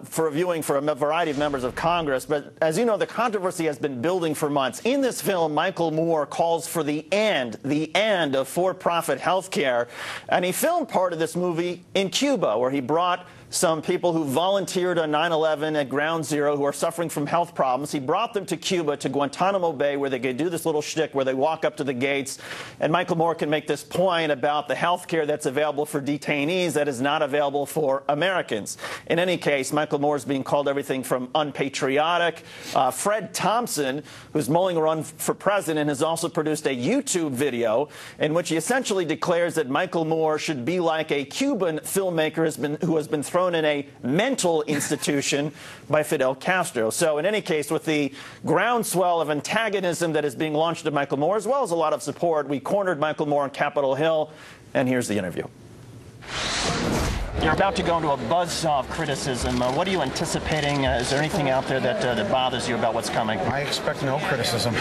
for viewing for a variety of members of Congress. But as you know, the controversy has been building for months. In this film, Michael Moore calls for the end of for-profit health care. And he filmed part of this movie in Cuba, where he brought some people who volunteered on 9/11 at Ground Zero who are suffering from health problems. He brought them to Cuba, to Guantanamo Bay, where they could do this little shtick where they walk up to the gates. And Michael Moore can make this point about the health care that's available for detainees that is not available for Americans. In any case, Michael Moore is being called everything from unpatriotic. Fred Thompson, who's mulling a run for president, has also produced a YouTube video in which he essentially declares that Michael Moore should be like a Cuban filmmaker who has been thrown in a mental institution by Fidel Castro. So in any case, with the groundswell of antagonism that is being launched at Michael Moore, as well as a lot of support, we cornered Michael Moore on Capitol Hill, and here's the interview. You're about to go into a buzzsaw of criticism. What are you anticipating? Is there anything out there that bothers you about what's coming? I expect no criticism.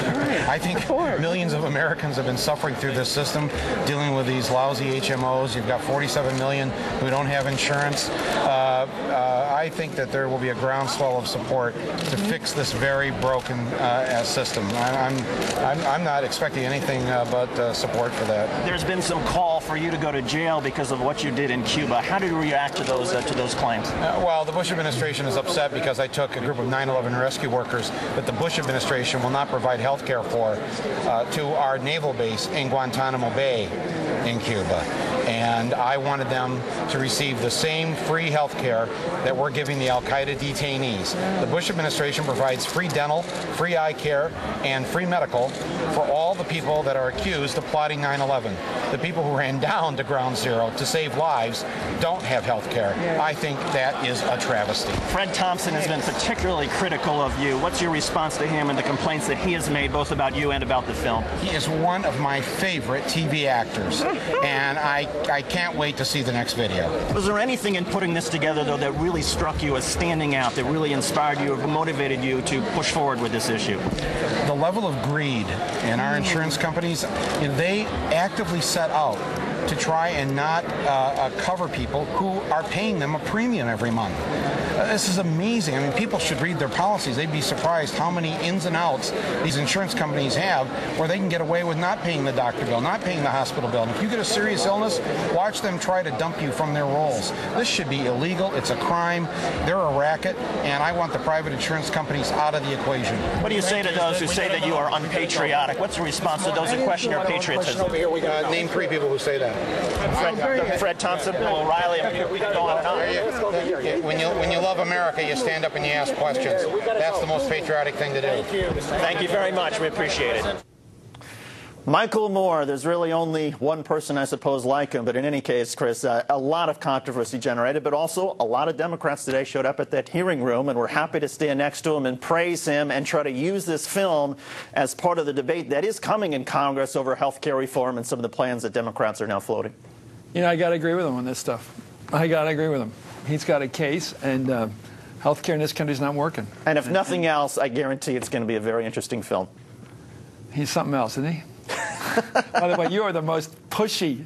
I think millions of Americans have been suffering through this system, dealing with these lousy HMOs. You've got 47 million who don't have insurance. I think that there will be a groundswell of support to fix this very broken system. I'm not expecting anything but support for that. There's been some call for you to go to jail because of what you did in Cuba. How did you react to those claims? Well, the Bush administration is upset because I took a group of 9/11 rescue workers that the Bush administration will not provide health care for to our naval base in Guantanamo Bay in Cuba. And I wanted them to receive the same free health care that we're giving the al-Qaeda detainees. The Bush administration provides free dental, free eye care, and free medical for all the people that are accused of plotting 9/11. The people who ran down to Ground Zero to save lives don't have health care. I think that is a travesty. Fred Thompson has been particularly critical of you. What's your response to him and the complaints that he has made both about you and about the film? He is one of my favorite TV actors, and I can't wait to see the next video. Was there anything in putting this together, though, that really struck you as standing out, that really inspired you or motivated you to push forward with this issue? The level of greed in our insurance companies, they actively set out to try and not cover people who are paying them a premium every month. This is amazing. I mean, people should read their policies. They'd be surprised how many ins and outs these insurance companies have where they can get away with not paying the doctor bill, not paying the hospital bill. And if you get a serious illness, watch them try to dump you from their rolls. This should be illegal. It's a crime. They're a racket, and I want the private insurance companies out of the equation. What do you say to those who say that you are unpatriotic? What's the response to those who question your patriotism? Name 3 people who say that. Fred Thompson, Bill O'Reilly. We can go on and on. When you love America, you stand up and you ask questions. That's the most patriotic thing to do. Thank you very much. We appreciate it. Michael Moore, there's really only one person, I suppose, like him. But in any case, Chris, a lot of controversy generated, but also a lot of Democrats today showed up at that hearing room and were happy to stand next to him and praise him and try to use this film as part of the debate that is coming in Congress over health care reform and some of the plans that Democrats are now floating. You know, I got to agree with him on this stuff. I got to agree with him. He's got a case, and health care in this country is not working. And if nothing else, I guarantee it's going to be a very interesting film. He's something else, isn't he? By the way, you are the most pushy